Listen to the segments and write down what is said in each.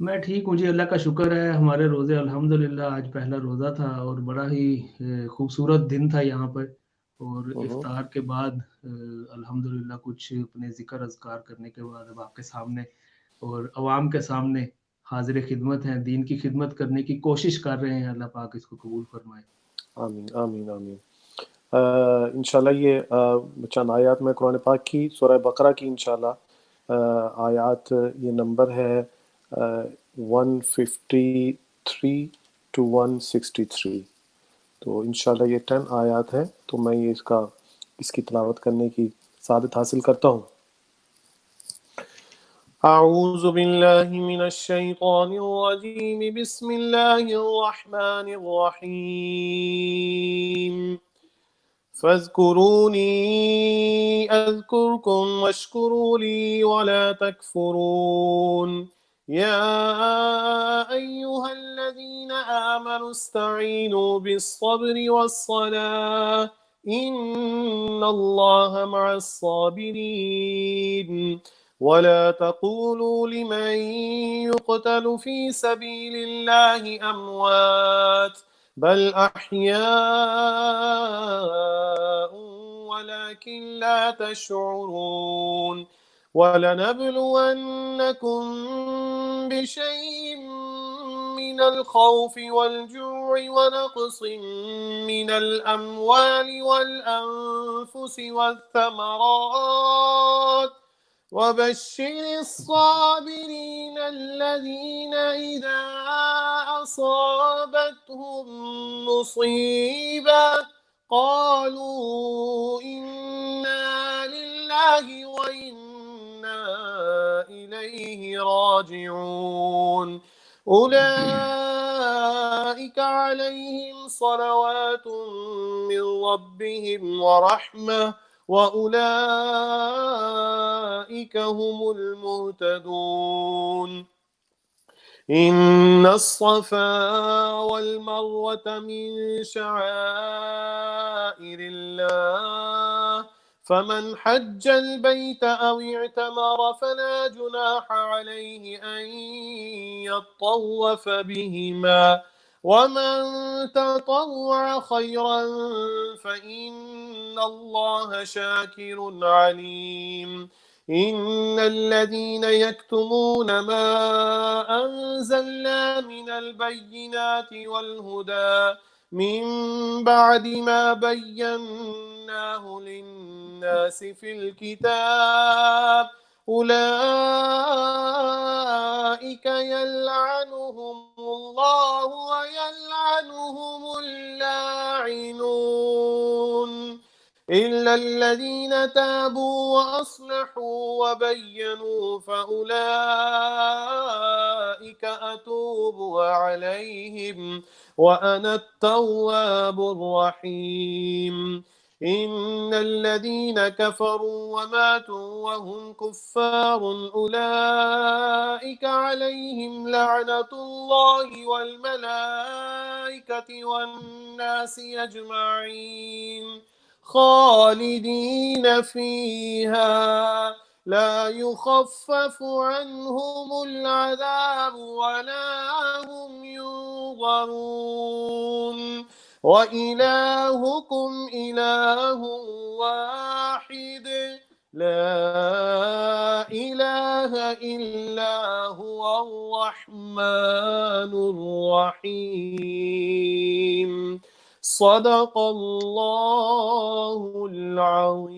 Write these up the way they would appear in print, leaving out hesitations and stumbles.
میں ٹھیک ہوں جی، اللہ کا شکر ہے. ہمارے روزے الحمدللہ آج پہلا روزہ تھا اور بڑا ہی خوبصورت دن تھا یہاں پر. اور افطار کے بعد الحمدللہ کچھ اپنے ذکر اذکار کرنے کے بعد اب آپ کے سامنے اور عوام کے سامنے حاضر خدمت ہیں، دین کی خدمت کرنے کی کوشش کر رہے ہیں. اللہ پاک اس کو قبول فرمائے. آمین آمین آمین. انشاءاللہ یہ چند آیات میں قرآن پاک کی سورہ بقرہ کی انشاءاللہ آیات، یہ نمبر ہے 153 to 163. تو انشاءاللہ یہ 10 آیات ہیں، تو میں یہ اس کی تلاوت کرنے کی سعادت حاصل کرتا ہوں. اعوذ باللہ من الشیطان الرجیم، بسم اللہ الرحمن الرحیم. فاذكروني أذكركم واشكروا لي ولا تكفرون. يا أيها الذين آمنوا استعينوا بالصبر والصلاة إن الله مع الصابرين. ولا تقولوا لمن يقتل في سبيل الله أموات بل أحياء ولكن لا تشعرون. ولنبلونكم بشيء من الخوف والجوع ونقص من الأموال والأنفس والثمرات وبشر الصابرين الذين إذا أصابتهم مصيبة قالوا إنا لله وإنا إليه راجعون. أولئك عليهم صلوات من ربهم ورحمة وأولئك هم المهتدون. إن الصفا والمروة من شعائر الله فمن حج البيت أو اعتمر فلا جناح عليه أن يطوف بهما ومن تطوع خيرا فإن الله شاكر عليم. إن الذين يكتمون ما أنزلنا من البينات والهدى من بعد ما بيناه للناس في الكتاب أولئك يلعنهم الله ويلعنهم اللاعنون إلا الذين تابوا وأصلحوا وبينوا فأولئك أتوب عليهم وأنا التواب الرحيم. إن الذين كفروا وماتوا وهم كفار أولئك عليهم لعنة الله والملائكة والناس أجمعين خالدين فيها لا يخفف عنهم العذاب ولا هم ينظرون. وإلهكم إله واحد لا إله إلا هو الرحمن الرحيم. صدق الله العظيم.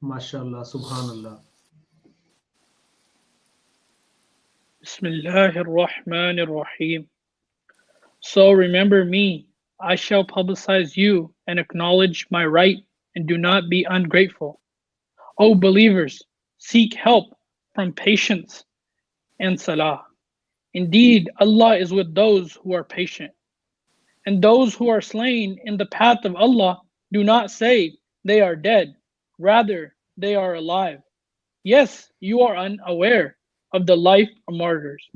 ماشاءاللہ، سبحان اللہ. Bismillah ar-Rahman ar-Rahim. So remember me, I shall publicize you and acknowledge my right, and do not be ungrateful. O believers, seek help from patience and salah. Indeed, Allah is with those who are patient. And those who are slain in the path of Allah, do not say they are dead, rather they are alive. Yes, you are unaware of the life of martyrs.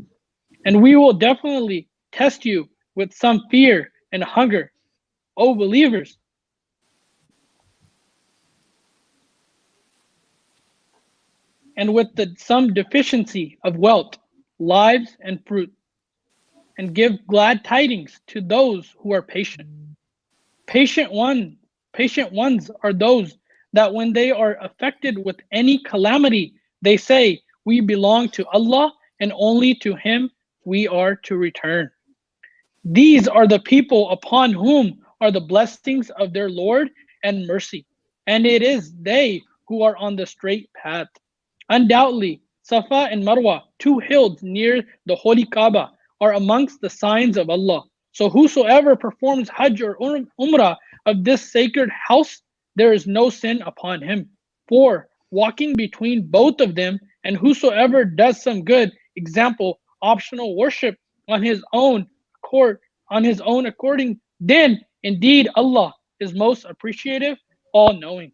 And we will definitely test you with some fear and hunger, O believers. and with some deficiency of wealth, lives, and fruit, and give glad tidings to those who are patient. Patient ones are those that when they are affected with any calamity, they say, "We belong to Allah, and only to Him we are to return." These are the people upon whom are the blessings of their Lord and mercy, and it is they who are on the straight path. Undoubtedly, Safa and Marwa, two hills near the holy Kaaba, are amongst the signs of Allah. So whosoever performs Hajj or Umrah of this sacred house, there is no sin upon him. For walking between both of them, and whosoever does some good, example, optional worship on his own according, then indeed Allah is most appreciative, all-knowing.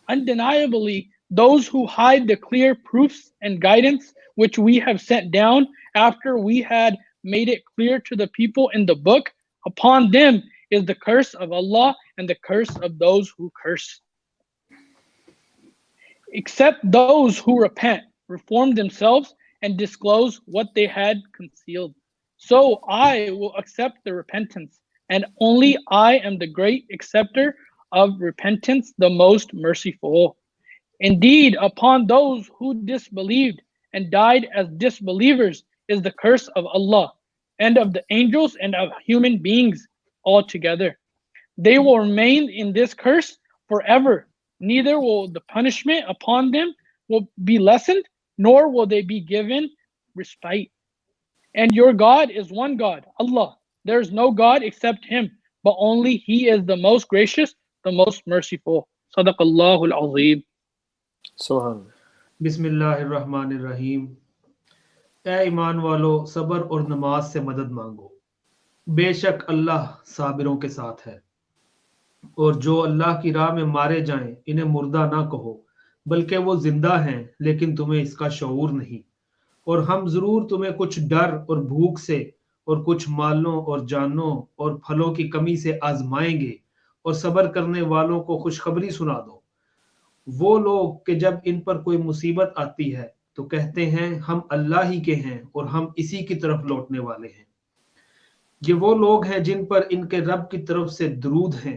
Undeniably, those who hide the clear proofs and guidance which we have sent down after we had made it clear to the people in the book, upon them is the curse of Allah and the curse of those who curse. Except those who repent, reform themselves, and disclose what they had concealed. So I will accept the repentance, and only I am the great acceptor of repentance, the most merciful. Indeed, upon those who disbelieved and died as disbelievers is the curse of Allah and of the angels and of human beings altogether. They will remain in this curse forever. Neither will the punishment upon them will be lessened, nor will they be given respite. And your God is one God, Allah. There is no God except Him, but only He is the most gracious, the most merciful. Sadaqallahu al-Azim. سبحان بسم اللہ الرحمن الرحیم. اے ایمان والو، صبر اور نماز سے مدد مانگو، بے شک اللہ صابروں کے ساتھ ہے. اور جو اللہ کی راہ میں مارے جائیں انہیں مردہ نہ کہو، بلکہ وہ زندہ ہیں لیکن تمہیں اس کا شعور نہیں. اور ہم ضرور تمہیں کچھ ڈر اور بھوک سے اور کچھ مالوں اور جانوں اور پھلوں کی کمی سے آزمائیں گے، اور صبر کرنے والوں کو خوشخبری سنا دو. وہ لوگ کہ جب ان پر کوئی مصیبت آتی ہے تو کہتے ہیں ہم اللہ ہی کے ہیں اور ہم اسی کی طرف لوٹنے والے ہیں. یہ وہ لوگ ہیں جن پر ان کے رب کی طرف سے درود ہیں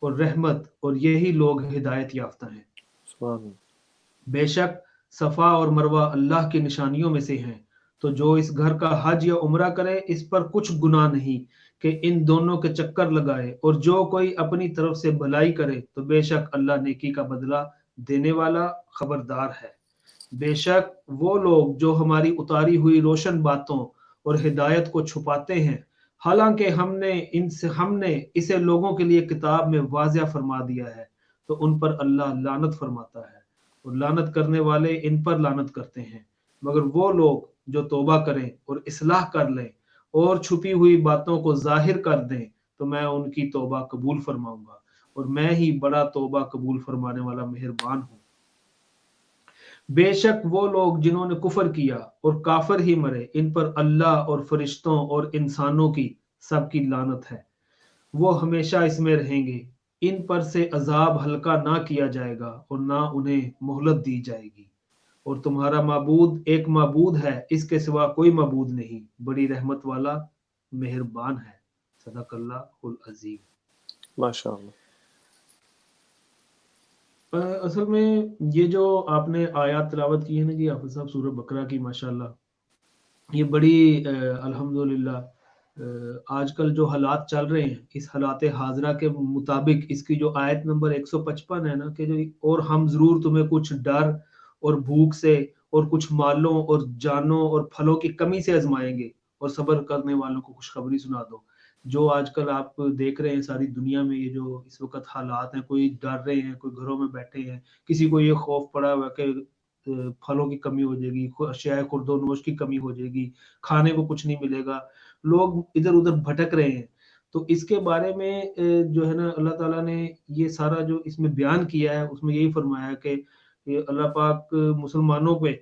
اور رحمت، اور یہی لوگ ہدایت یافتہ ہیں. سبحان بے شک صفا اور مروہ اللہ کی نشانیوں میں سے ہیں، تو جو اس گھر کا حج یا عمرہ کرے اس پر کچھ گناہ نہیں کہ ان دونوں کے چکر لگائے. اور جو کوئی اپنی طرف سے بھلائی کرے تو بے شک اللہ نیکی کا بدلہ دینے والا خبردار ہے. بے شک وہ لوگ جو ہماری اتاری ہوئی روشن باتوں اور ہدایت کو چھپاتے ہیں، حالانکہ ہم نے اسے لوگوں کے لیے کتاب میں واضح فرما دیا ہے، تو ان پر اللہ لعنت فرماتا ہے، اور لعنت کرنے والے ان پر لعنت کرتے ہیں. مگر وہ لوگ جو توبہ کریں اور اصلاح کر لیں اور چھپی ہوئی باتوں کو ظاہر کر دیں تو میں ان کی توبہ قبول فرماؤں گا، اور میں ہی بڑا توبہ قبول فرمانے والا مہربان ہوں. بے شک وہ لوگ جنہوں نے کفر کیا اور کافر ہی مرے، ان پر اللہ اور فرشتوں اور انسانوں کی سب کی لعنت ہے. وہ ہمیشہ اس میں رہیں گے. ان پر سے عذاب ہلکا نہ کیا جائے گا اور نہ انہیں مہلت دی جائے گی. اور تمہارا معبود ایک معبود ہے، اس کے سوا کوئی معبود نہیں، بڑی رحمت والا مہربان ہے. صدق اللہ العظیم. ماشاء اللہ. اصل میں یہ جو آپ نے آیات تلاوت کی ہے نا جی حافظ صاحب، سورہ بقرہ کی، ماشاءاللہ یہ بڑی الحمدللہ آج کل جو حالات چل رہے ہیں اس حالات حاضرہ کے مطابق اس کی جو آیت نمبر 155 ہے نا کہ جو اور ہم ضرور تمہیں کچھ ڈر اور بھوک سے اور کچھ مالوں اور جانوں اور پھلوں کی کمی سے آزمائیں گے، اور صبر کرنے والوں کو خوشخبری سنا دو. جو آج کل آپ دیکھ رہے ہیں ساری دنیا میں یہ جو اس وقت حالات ہیں، کوئی ڈر رہے ہیں، کوئی گھروں میں بیٹھے ہیں، کسی کو یہ خوف پڑا ہوا کہ پھلوں کی کمی ہو جائے گی، اشیاء خورد و نوش کی کمی ہو جائے گی، کھانے کو کچھ نہیں ملے گا، لوگ ادھر ادھر بھٹک رہے ہیں. تو اس کے بارے میں جو ہے نا اللہ تعالیٰ نے یہ سارا جو اس میں بیان کیا ہے اس میں یہی فرمایا کہ اللہ پاک مسلمانوں پہ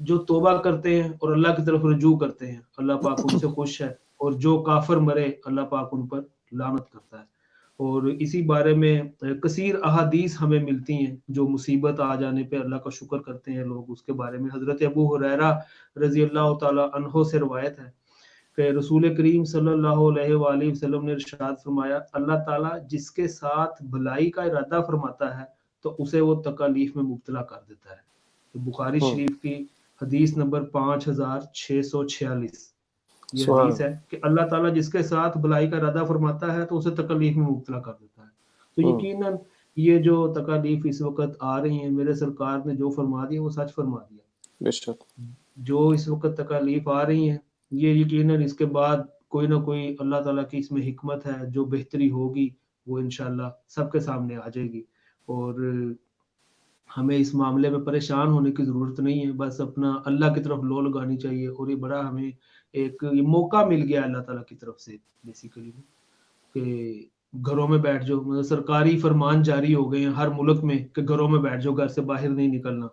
جو توبہ کرتے ہیں اور اللہ کی طرف رجوع کرتے ہیں اللہ پاک ان سے خوش ہے، اور جو کافر مرے اللہ پاک ان پر لعنت کرتا ہے. اور اسی بارے میں کثیر احادیث ہمیں ملتی ہیں جو مصیبت آ جانے پہ اللہ کا شکر کرتے ہیں لوگ. اس کے بارے میں حضرت ابو ہریرہ رضی اللہ تعالی عنہ سے روایت ہے کہ رسول کریم صلی اللہ علیہ وآلہ وسلم نے ارشاد فرمایا اللہ تعالیٰ جس کے ساتھ بھلائی کا ارادہ فرماتا ہے تو اسے وہ تکالیف میں مبتلا کر دیتا ہے. تو بخاری شریف کی حدیث نمبر 5646 یہ حدیث ہے کہ اللہ تعالیٰ جس کے ساتھ بھلائی کا ارادہ فرماتا ہے تو اسے تکلیف میں مبتلا کر دیتا ہے. تو یقیناً یہ جو تکالیف اس وقت آ رہی ہیں میرے سرکار نے جو فرما دیا وہ سچ فرما دیا. بے شک جو اس وقت تکالیف آ رہی ہیں یہ یقیناً اس کے بعد کوئی نہ کوئی اللہ تعالیٰ کی اس میں حکمت ہے جو بہتری ہوگی وہ انشاءاللہ سب کے سامنے آ جائے گی. اور ہمیں اس معاملے میں پریشان ہونے کی ضرورت نہیں ہے, بس اپنا اللہ کی طرف لو لگانی چاہیے. اور یہ بڑا ہمیں ایک موقع مل گیا اللہ تعالیٰ کی طرف سے بیسیکلی کہ گھروں میں بیٹھ جاؤ. مطلب سرکاری فرمان جاری ہو گئے ہیں ہر ملک میں کہ گھروں میں بیٹھ جاؤ, گھر سے باہر نہیں نکلنا.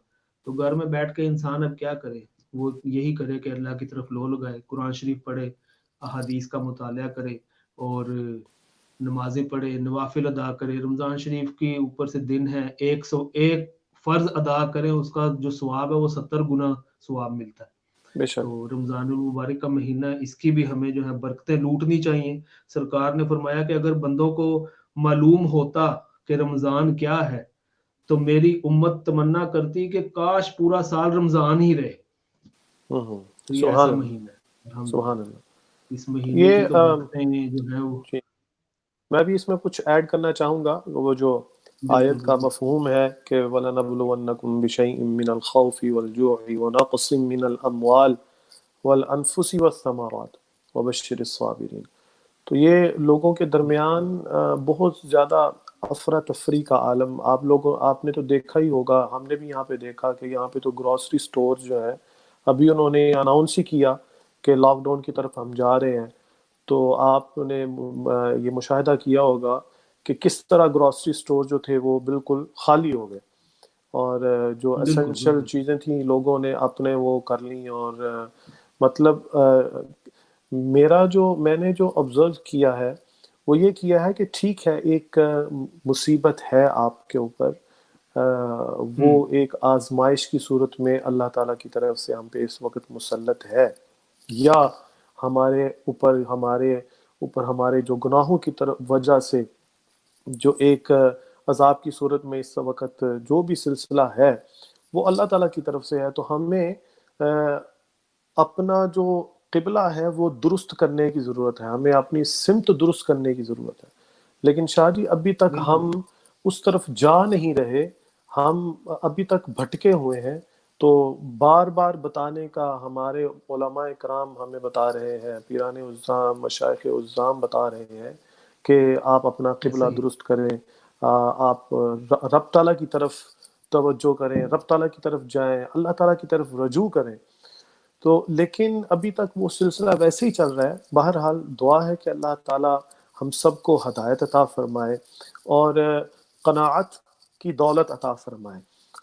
تو گھر میں بیٹھ کے انسان اب کیا کرے, وہ یہی کرے کہ اللہ کی طرف لو لگائے, قرآن شریف پڑھے, احادیث کا مطالعہ کرے اور نمازیں پڑھے, نوافل ادا کرے. رمضان شریف کے اوپر سے دن ہے 101 فرض ادا کریں اس کا جو ثواب ہے وہ 70 گنا ثواب ملتا ہے. تو رمضان المبارک کا مہینہ اس کی بھی ہمیں جو ہے برکتیں لوٹنی چاہیے. سرکار نے فرمایا کہ اگر بندوں کو معلوم ہوتا کہ رمضان کیا ہے تو میری امت تمنا کرتی کہ کاش پورا سال رمضان ہی رہے. تو یہ ایسا مہینہ ہے. سبحان اللہ. اس مہینے کی تو برکتیں جو ہے وہ میں بھی اس میں کچھ ایڈ کرنا چاہوں گا. وہ جو آیت کا مفہوم ہے کہ وَلَنَبْلُوَنَّكُمْ بِشَيْءٍ مِّنَ الْخَوْفِ وَالْجُوعِ وَنَقْصٍ مِّنَ الْأَمْوَالِ وَالْأَنفُسِ وَالثَّمَرَاتِ وَبَشِّرِ الصَّابِرِينَ. تو یہ لوگوں کے درمیان بہت زیادہ افراتفری کا عالم. آپ نے تو دیکھا ہی ہوگا, ہم نے بھی یہاں پہ دیکھا کہ یہاں پہ تو گروسری سٹور جو ہے ابھی انہوں نے اناؤنس ہی کیا کہ لاک ڈاؤن کی طرف ہم جا رہے ہیں. تو آپ نے یہ مشاہدہ کیا ہوگا کہ کس طرح گروسری سٹور جو تھے وہ بالکل خالی ہو گئے اور جو اسینشل چیزیں تھیں لوگوں نے اپنے وہ کر لیں. اور مطلب میں نے جو آبزرو کیا ہے وہ یہ کیا ہے کہ ٹھیک ہے ایک مصیبت ہے آپ کے اوپر, وہ ایک آزمائش کی صورت میں اللہ تعالیٰ کی طرف سے ہم پہ اس وقت مسلط ہے, یا ہمارے اوپر ہمارے جو گناہوں کی طرف وجہ سے جو ایک عذاب کی صورت میں اس وقت جو بھی سلسلہ ہے وہ اللہ تعالیٰ کی طرف سے ہے. تو ہمیں اپنا جو قبلہ ہے وہ درست کرنے کی ضرورت ہے, ہمیں اپنی سمت درست کرنے کی ضرورت ہے. لیکن شاہ جی ابھی تک ہم اس طرف جا نہیں رہے, ہم ابھی تک بھٹکے ہوئے ہیں. تو بار بار بتانے کا ہمارے علماء کرام ہمیں بتا رہے ہیں, پیران عظام مشائخ عظام بتا رہے ہیں کہ آپ اپنا قبلہ درست کریں, آپ رب تعالیٰ کی طرف توجہ کریں, رب تعالیٰ کی طرف جائیں, اللہ تعالیٰ کی طرف رجوع کریں. تو لیکن ابھی تک وہ سلسلہ ویسے ہی چل رہا ہے. بہرحال دعا ہے کہ اللہ تعالیٰ ہم سب کو ہدایت عطا فرمائے اور قناعت کی دولت عطا فرمائے.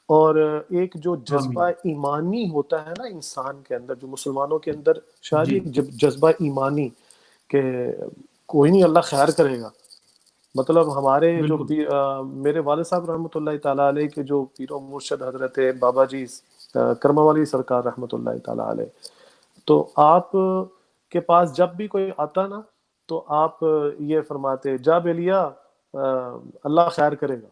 اور ایک جو جذبہ ایمانی ہوتا ہے نا انسان کے اندر, جو مسلمانوں کے اندر شاید ایک جذبہ ایمانی کہ کوئی نہیں اللہ خیر کرے گا. مطلب ہمارے جو میرے والد صاحب رحمۃ اللہ تعالیٰ علیہ کے جو پیر و مرشد حضرت بابا جی کرم والی سرکار رحمۃ اللہ تعالیٰ علیہ, تو آپ کے پاس جب بھی کوئی آتا نا تو آپ یہ فرماتے جا بیلیا اللہ خیر کرے گا.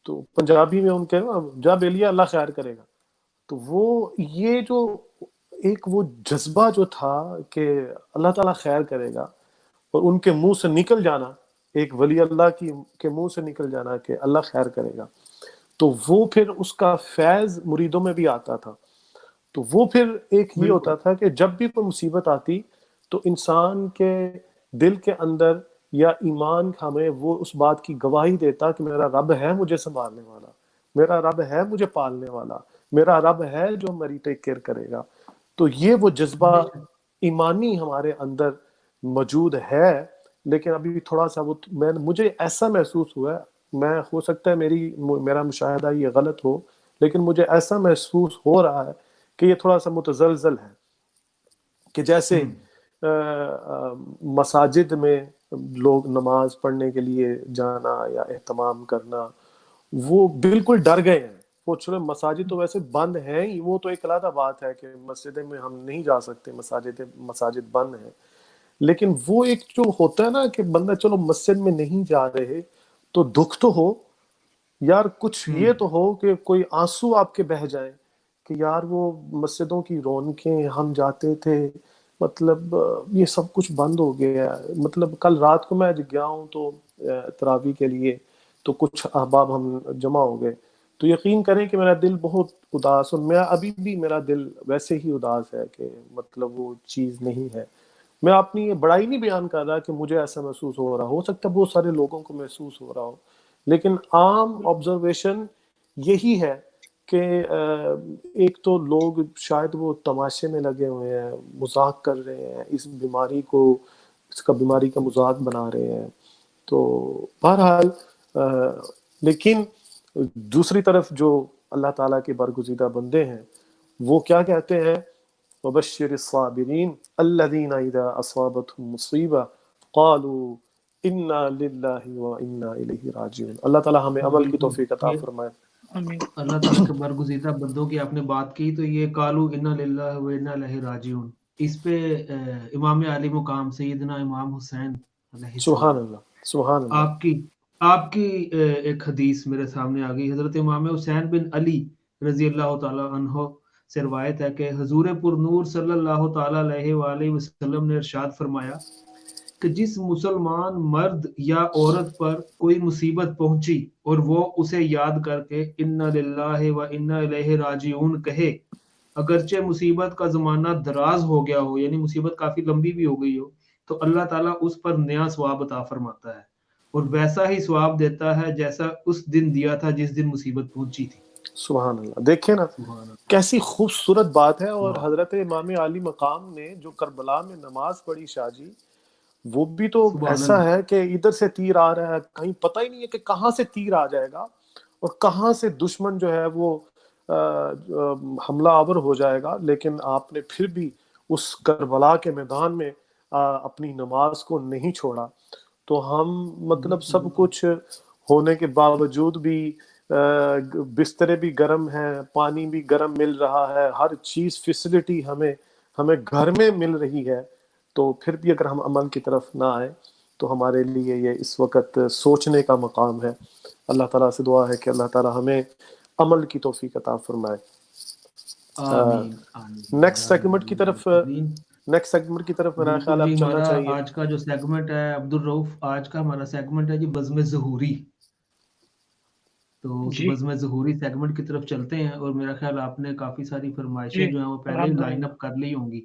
تو پنجابی میں ان کے جا بیلیا اللہ خیر کرے گا. تو وہ یہ جو ایک وہ جذبہ جو تھا کہ اللہ تعالیٰ خیر کرے گا اور ان کے منہ سے نکل جانا, ایک ولی اللہ کے منہ سے نکل جانا کہ اللہ خیر کرے گا, تو وہ پھر اس کا فیض مریدوں میں بھی آتا تھا. تو وہ پھر ایک یہ ہوتا تھا کہ جب بھی کوئی مصیبت آتی تو انسان کے دل کے اندر یا ایمان ہمیں وہ اس بات کی گواہی دیتا کہ میرا رب ہے مجھے سنبھالنے والا, میرا رب ہے مجھے پالنے والا, میرا رب ہے جو میری ٹیک کیئر کرے گا. تو یہ وہ جذبہ ایمانی ہمارے اندر موجود ہے. لیکن ابھی تھوڑا سا وہ مجھے ایسا محسوس ہوا ہے, میں ہو سکتا ہے میرا مشاہدہ یہ غلط ہو, لیکن مجھے ایسا محسوس ہو رہا ہے کہ یہ تھوڑا سا متزلزل ہے, کہ جیسے مساجد میں لوگ نماز پڑھنے کے لیے جانا یا اہتمام کرنا، وہ بالکل ڈر گئے ہیں. وہ چلو مساجد تو ویسے بند ہیں ہی، وہ تو ایک علیحدہ بات ہے کہ مسجدیں میں ہم نہیں جا سکتے، مساجد بند ہیں، لیکن وہ ایک جو ہوتا ہے نا کہ بندہ چلو مسجد میں نہیں جا رہے تو دکھ تو ہو یار، کچھ یہ تو ہو کہ کوئی آنسو آپ کے بہہ جائیں کہ یار وہ مسجدوں کی رونقیں، ہم جاتے تھے، مطلب یہ سب کچھ بند ہو گیا ہے. مطلب کل رات کو میں گیا ہوں تو تراویح کے لیے، تو کچھ احباب ہم جمع ہو گئے، تو یقین کریں کہ میرا دل بہت اداس، اور میں ابھی بھی میرا دل ویسے ہی اداس ہے کہ مطلب وہ چیز نہیں ہے. میں اپنی یہ بڑائی نہیں بیان کر رہا کہ مجھے ایسا محسوس ہو رہا، ہو سکتا ہے بہت سارے لوگوں کو محسوس ہو رہا ہو، لیکن عام آبزرویشن یہی ہے کہ ایک تو لوگ شاید وہ تماشے میں لگے ہوئے ہیں، مذاق کر رہے ہیں، اس بیماری کا مذاق بنا رہے ہیں. تو بہرحال لیکن دوسری طرف جو اللہ تعالیٰ کے برگزیدہ بندے ہیں وہ کیا کہتے ہیں؟ وبشر الصابرین الذین اذا اصابتهم مصیبہ قالوا انا للہ وانا الیہ راجعون. اللہ تعالیٰ ہمیں عمل کی توفیق عطا فرمائے. اللہ تعالیٰ کے برگزیدہ بندوں کی آپ نے بات کی تو یہ قالوا انا للہ وانا الیہ راجعون، اس پہ امام علی مقام سیدنا امام حسین علیہ سبحان السلام، اللہ سبحان اللہ. آپ کی ایک حدیث میرے سامنے آ گئی. حضرت امام حسین بن علی رضی اللہ تعالی عنہ سے روایت ہے کہ حضور پر نور صلی اللہ تعالی علیہ وآلہ وسلم نے ارشاد فرمایا کہ جس مسلمان مرد یا عورت پر کوئی مصیبت پہنچی اور وہ اسے یاد کر کے انا للہ و انا الیہ راجعون کہے، اگرچہ مصیبت کا زمانہ دراز ہو گیا ہو، یعنی مصیبت کافی لمبی بھی ہو گئی ہو، تو اللہ تعالیٰ اس پر نیا ثواب عطا فرماتا ہے اور ویسا ہی ثواب دیتا ہے جیسا اس دن دیا تھا جس دن مصیبت پہنچی تھی. سبحان اللہ. دیکھیں نا سبحان اللہ. کیسی خوبصورت بات ہے. اور واہ. حضرت امام علی مقام نے جو کربلا میں نماز پڑھی شاہ جی، وہ بھی تو سبحان ایسا اللہ. ہے کہ ادھر سے تیر آ رہا ہے، کہیں پتہ ہی نہیں ہے کہ کہاں سے تیر آ جائے گا اور کہاں سے دشمن جو ہے وہ حملہ آور ہو جائے گا، لیکن آپ نے پھر بھی اس کربلا کے میدان میں اپنی نماز کو نہیں چھوڑا. تو ہم مطلب سب کچھ ہونے کے باوجود بھی بسترے بھی گرم ہیں، پانی بھی گرم مل رہا ہے، ہر چیز فیسلٹی ہمیں گھر میں مل رہی ہے، تو پھر بھی اگر ہم عمل کی طرف نہ آئے تو ہمارے لیے یہ اس وقت سوچنے کا مقام ہے. اللہ تعالیٰ سے دعا ہے کہ اللہ تعالیٰ ہمیں عمل کی توفیق عطا فرمائے. آمین آمین نیکسٹ یا رب العالمین. سیگمنٹ کی طرف میرا بالکل خیال جی، آپ چلنا ہمارا چاہیے. آج کا جو سیگمنٹ ہے عبد الرؤف، آج کا ہمارا سیگمنٹ ہے جی بزم ظہوری. تو اس جی بزم ظہوری سیگمنٹ کی طرف چلتے ہیں، اور میرا خیال آپ نے کافی ساری فرمائشیں جی جو ہیں وہ پہلے ہی لائن الحمدللہ. اپ کر لی ہوں گی،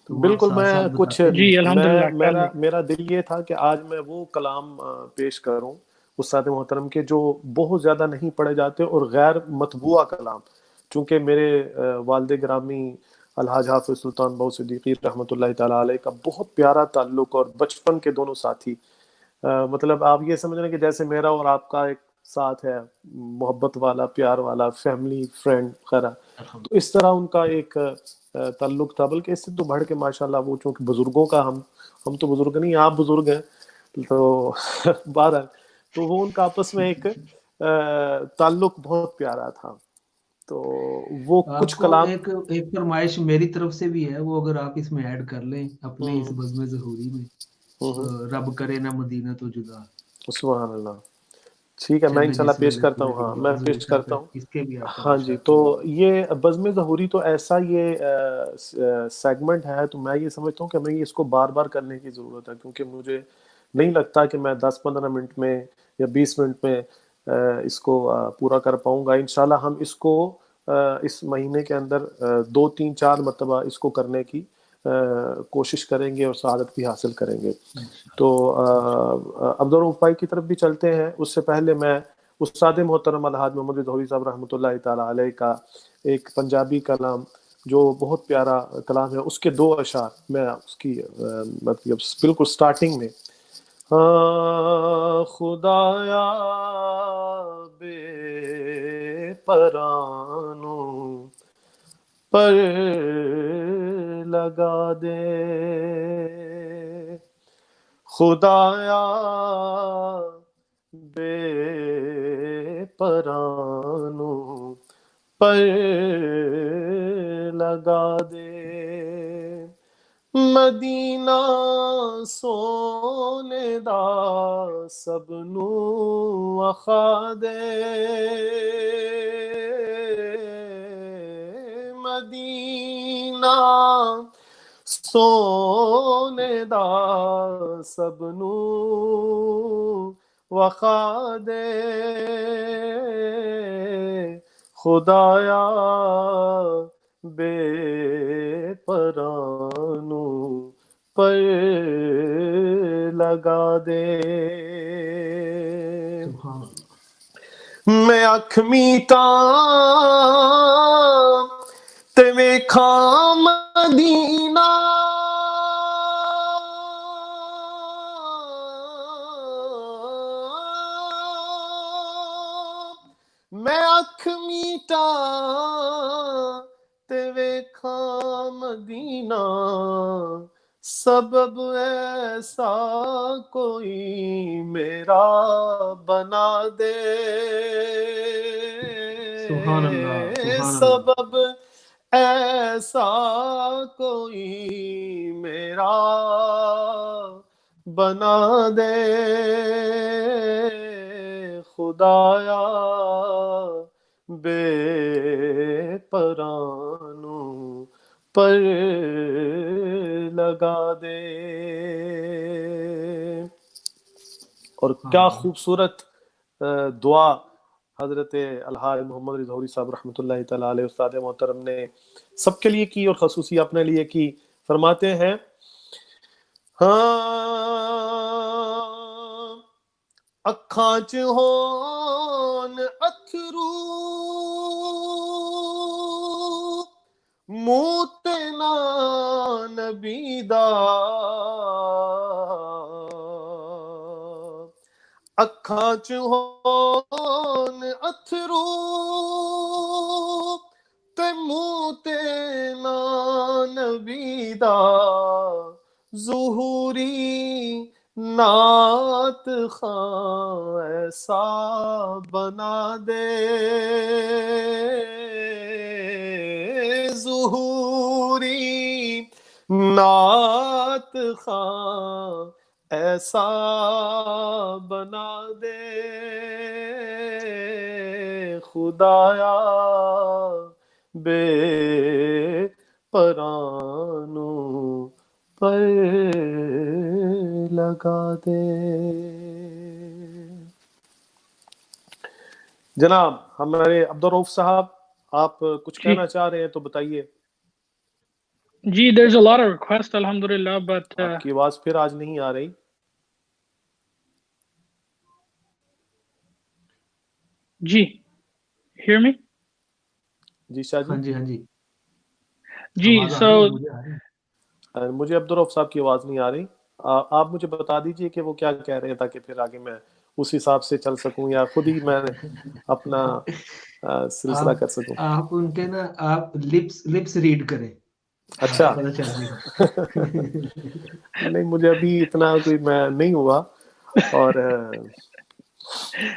تو وہ آپ بالکل. ساتھ میں ساتھ کچھ بتاتے جی جائیں. الحمدللہ کر لیں. میرا دل یہ تھا کہ آج میں وہ کلام پیش کروں استاد محترم کے جو بہت زیادہ نہیں پڑھے جاتے اور غیر مطبوعہ کلام، چونکہ میرے والد گرامی الحاج حافظ سلطان بہو صدیقی رحمۃ اللہ تعالیٰ علیہ کا بہت پیارا تعلق، اور بچپن کے دونوں ساتھی، مطلب آپ یہ سمجھ رہے ہیں کہ جیسے میرا اور آپ کا ایک ساتھ ہے، محبت والا، پیار والا، فیملی فرینڈ وغیرہ، تو اس طرح ان کا ایک تعلق تھا. بلکہ اس سے تو بڑھ کے ماشاءاللہ وہ چونکہ بزرگوں کا ہم تو بزرگ نہیں، آپ بزرگ ہیں، تو بہرحال تو وہ ان کا آپس میں ایک تعلق بہت پیارا تھا. تو وہ آپ کچھ کو کلام ایک فرمائش میری طرف سے بھی ہے، وہ اگر آپ اس میں ایڈ کر لیں اپنے اس بزم ظہوری میں، رب کرے نہ مدینہ تو جدا. سبحان اللہ. ٹھیک ہے، میں چلیں انشاءاللہ جس پیش ویلے کرتا پورے ہوں. کی ہاں میں نواز ہوئی پیش سر کرتا پہ، ہوں. اس کے بھی آپ ہاں جی. ارشاد تو فرمائیں. یہ بزم ظہوری تو ایسا یہ سیگمنٹ ہے، تو میں یہ سمجھتا ہوں کہ ہمیں اس کو بار بار کرنے کی ضرورت ہے، کیونکہ مجھے نہیں لگتا کہ میں 10-15 منٹ میں یا 20 منٹ میں اس کو پورا کر پاؤں گا. انشاءاللہ ہم اس کو اس مہینے کے اندر 2-3-4 مرتبہ اس کو کرنے کی کوشش کریں گے اور سعادت بھی حاصل کریں گے. تو عبدالرؤف بھائی کی طرف بھی چلتے ہیں. اس سے پہلے میں استاد محترم الحاج محمد ظہوری صاحب رحمۃ اللہ تعالیٰ علیہ کا ایک پنجابی کلام جو بہت پیارا کلام ہے، اس کے 2 اشعار میں اس کی مطلب بالکل سٹارٹنگ میں، خدایا بے پرانوں پر لگا دے، خدایا بے پرانوں پر لگا دے، مدینہ سونے دا سب نو وخا دے، مدینہ سونے دا سب نو وخا دے، خدایا بے پرانوں پر لگا دے۔ سبحان اللہ۔ میں اکھ میٹاں تے ویکھاں مدینہ، میں اکھ میٹاں تے ویکھاں مدینہ، سبب ایسا کوئی میرا بنا دے، سبحان اللہ، سبحان اللہ۔ سبب ایسا کوئی میرا بنا دے، خدایا بے پرانوں پر لگا دے۔ اور کیا خوبصورت دعا حضرت الحاج محمد رضا ہوری صاحب رحمۃ اللہ تعالیٰ علیہ استاد محترم نے سب کے لیے کی اور خصوصی اپنے لیے کی۔ فرماتے ہیں ہاں اکھاں چ ہون اتھرو، منہ تے نہ نبی دا، اکھاں چ ہون اتھرو تے منہ تے نہ نبی دا، ظہوری نعت خواں ایسا بنا دے، ظہوری نعت خواں ایسا بنا دے، خدایا بے پرانوں پر لگا دے۔ جناب ہمارے عبدالرؤف صاحب آپ کچھ کہنا چاہ رہے ہیں تو بتائیے۔ جی there's a lot of requests alhamdulillah but آپ کی آواز پھر آج نہیں آ رہی۔ جی hear me؟ جی شاہ ہاں جی، ہاں جی جی so مجھے عبدالرؤف صاحب کی آواز نہیں آ رہی، آپ مجھے بتا دیجئے کہ وہ کیا کہہ رہے ہیں تاکہ پھر آگے میں اس حساب سے چل سکوں یا خود ہی میں اپنا سلسلہ کر سکوں۔ آپ ان کے نا آپ لپس ریڈ کریں، اچھا پتہ چل جائے گا۔ نہیں مجھے ابھی اتنا کوئی میں نہیں ہوا، اور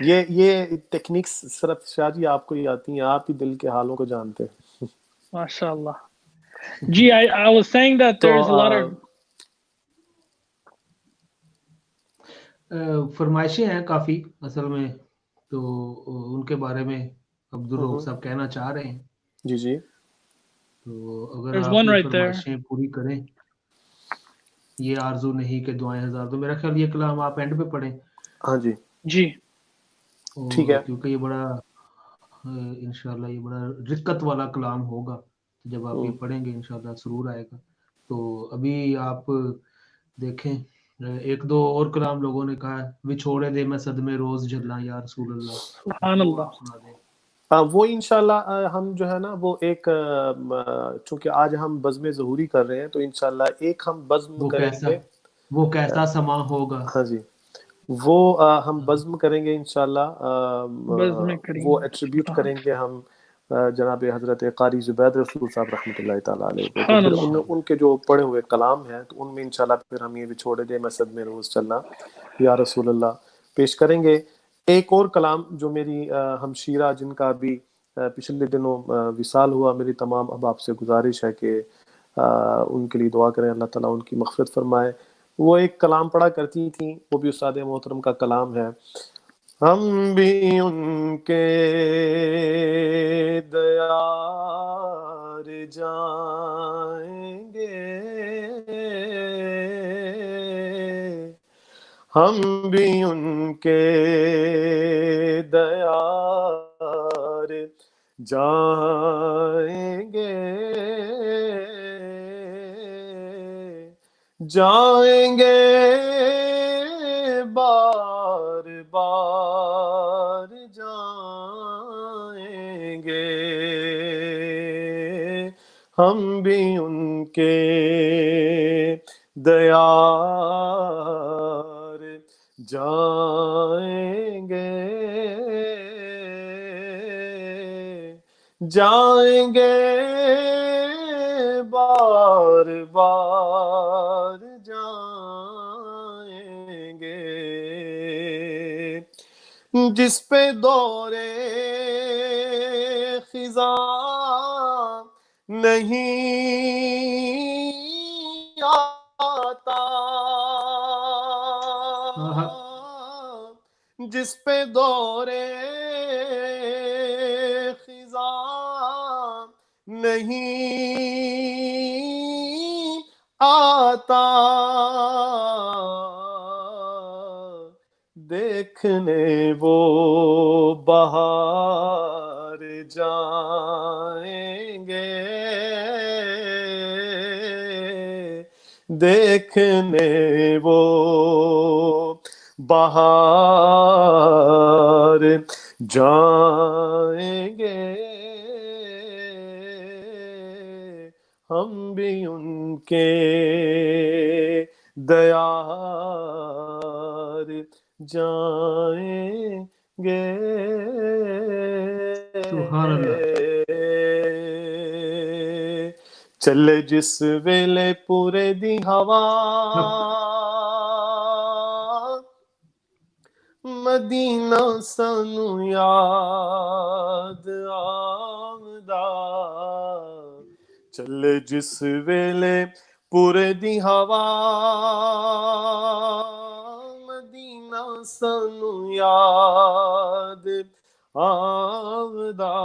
یہ ٹیکنیکس صرف شاہ جی آپ کو ہی آتی ہیں، آپ ہی دل کے حالوں کو جانتے ہیں۔ MashaAllah. Gee, I was saying that there's a lot of فرمائشیں ہیں کافی اصل میں، تو ان کے بارے میں عبدالرؤف صاحب کہنا چاہ رہے ہیں۔ جی جی تو اگر There's آپ one یہ right there. فرمائشیں پوری کریں، یہ آرزو نہیں کہ دعائیں ہزار، تو میرا خیال یہ کلام آپ اینڈ پہ پڑھیں۔ ہاں جی جی ٹھیک ہے، کیونکہ یہ بڑا انشاءاللہ یہ بڑا رقت والا کلام ہوگا، جب آپ یہ پڑھیں گے انشاءاللہ سرور آئے گا۔ تو ابھی آپ دیکھیں ایک دو اور کلام لوگوں نے کہا ہے، وچھوڑے دے میں صدمے روز جھلاں یا رسول اللہ، سبحان وہ اللہ۔ آپ سنا دیں۔ وہ انشاءاللہ ہم جو ہے نا وہ ایک چونکہ آج ہم بزم ظہوری کر رہے ہیں تو انشاءاللہ ایک ہم بزم کریں گے، وہ کیسا سما ہوگا، ہاں جی وہ ہم بزم کریں گے انشاءاللہ، بزم کریں وہ ایٹریبیوٹ کریں گے ہم جناب حضرت قاری زبید رسول صاحب رحمۃ اللہ تعالیٰ علیہ کو. تو سبحان پھر اللہ. ان کے جو پڑھے ہوئے کلام ہیں تو ان میں انشاءاللہ پھر ہم یہ بھی چھوڑے دیں مسجد میں روز چلنا یا رسول اللہ پیش کریں گے. ایک اور کلام جو میری ہمشیرہ جن کا بھی پچھلے دنوں وصال ہوا، میری تمام احباب سے گزارش ہے کہ ان کے لیے دعا کریں، اللہ تعالیٰ ان کی مغفرت فرمائے. وہ ایک کلام پڑھا کرتی تھیں، وہ بھی استاد محترم کا کلام ہے. ہم بھی ان کے دیار جائیں گے، ہم بھی ان کے دیار جائیں گے، جائیں گے بار بار جائیں گے، ہم بھی ان کے دیار جائیں گے، جائیں گے بار بار جائیں گے، جس پہ دورے خزاں نہیں آتا، جس پہ دورے خزاں نہیں آتا، دیکھنے وہ بہار جائیں گے، دیکھنے وہ بہار جائیں گے، ہم بھی ان کے دیار جائیں گے. سبحان اللہ. چلے جس ویلے پورے دی ہوا، مدینہ سانو یاد آمدا، چلے جس ویلے پورے دی ہوا، مدینہ سانو یاد آمدا،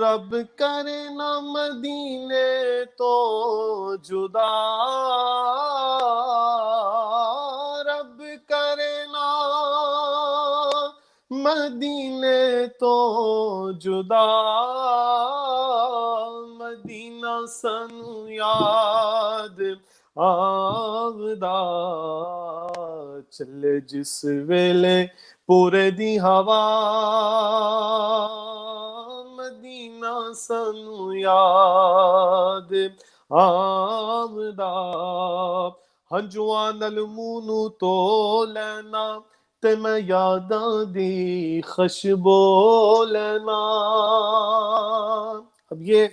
رب کرے نہ مدینے تو جدا، رب کرے نہ مدینے تو جدا، مدینہ سانو یاد آمدا، چلے جس ویلے پورے دی ہوا، مدینہ سانو یاد آمدا، ہنجواں نال منہ نو تو لینا تے میں یاداں دی خشبو لینا. اب یہ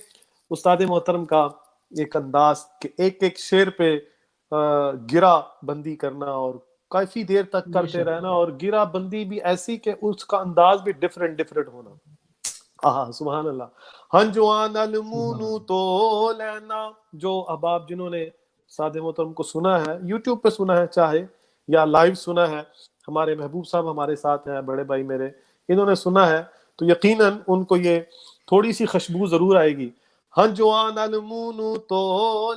استاد محترم کا ایک انداز کہ ایک ایک شعر پہ گرا بندی کرنا اور کافی دیر تک کرتے رہنا، اور گرا بندی بھی ایسی کہ اس کا انداز بھی ڈیفرنٹ ہونا. سبحان اللہ. ہنجوان المونو تو لینا، جو احباب جنہوں نے استاد محترم کو سنا ہے، یوٹیوب پہ سنا ہے چاہے یا لائیو سنا ہے، ہمارے محبوب صاحب ہمارے ساتھ ہیں، بڑے بھائی میرے، انہوں نے سنا ہے تو یقیناً ان کو یہ تھوڑی سی خوشبو ضرور آئے گی. ہنجوان المونو تو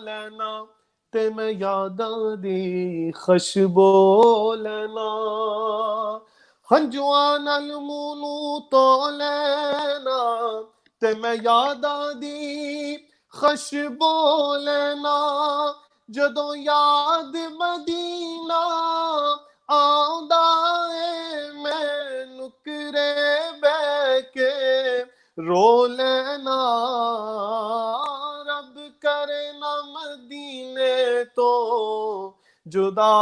لینا تے میں یاداں دی خوشبو لینا، ہنجواں نال منہ تو لینا تے میں یاداں دی خوشبو لینا، جدوں یاد مدینہ آندا اے میں نکرے بہ کے رو لینا، رب کرے نہ مدینے تو جدا،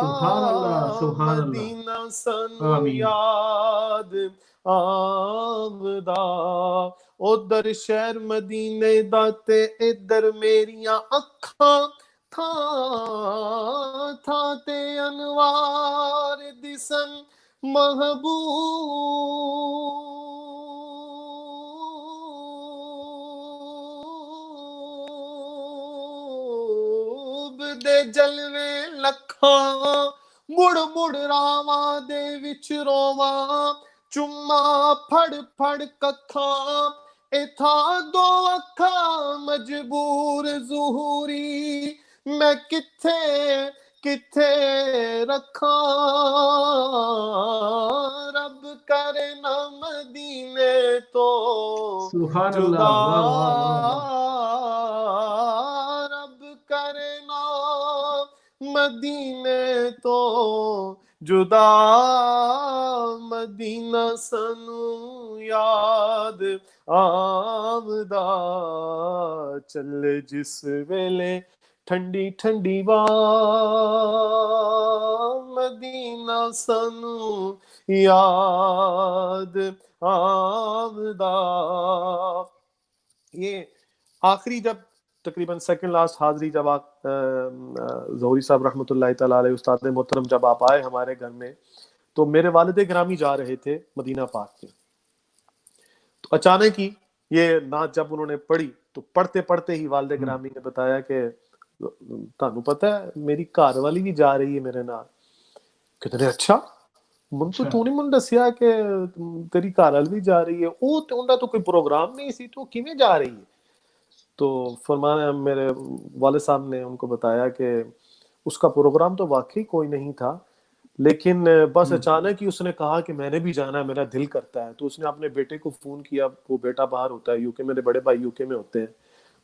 سبحان اللہ، سبحان اللہ. مدینہ سانو آمین۔ یاد آمدا ادھر شہر مدینے دا تے ادھر میریاں اکھاں تھاں تھاں تے انوار دسن محبوب دے جلوے لکھاں مڑ مڑ راواں دے وچ روواں چما پھڑ پھڑ ککھاں ایتھا دو اکھاں مجبور ظہوری میں کتھے کتھے رکھاں رب کرے نہ مدینے تو سبحان اللہ، جدا واہ واہ واہ واہ۔ رب کرے نہ مدینے تو جدا مدینہ سنو یاد آمدا چلے جس ویلے ٹھنڈی ٹھنڈی مدینہ سنو یاد آمدا۔ یہ آخری جب تقریباً سیکنڈ لاسٹ حاضری جب آپ ظہوری صاحب رحمۃ اللہ تعالیٰ علیہ استاد محترم جب آپ آئے ہمارے گھر میں تو میرے والد گرامی جا رہے تھے مدینہ پاک میں، تو اچانک ہی یہ نعت جب انہوں نے پڑھی تو پڑھتے پڑھتے ہی والد گرامی نے بتایا کہ تانوں پتہ ہے میری گھر والی بھی جا رہی ہے میرے نال۔ کتنے اچھا من تو نہیں من دسیا کہ تیری گھر والی بھی جا رہی ہے، وہ انہاں تو کوئی پروگرام نہیں سی تو کیویں جا رہی ہے؟ تو فرمایا میرے والد صاحب نے ان کو بتایا کہ اس کا پروگرام تو واقعی کوئی نہیں تھا، لیکن بس اچانک ہی اس نے کہا کہ میں نے بھی جانا ہے، میرا دل کرتا ہے۔ تو اس نے اپنے بیٹے کو فون کیا، وہ بیٹا باہر ہوتا ہے یو کے، میرے بڑے بھائی یو کے میں ہوتے ہیں،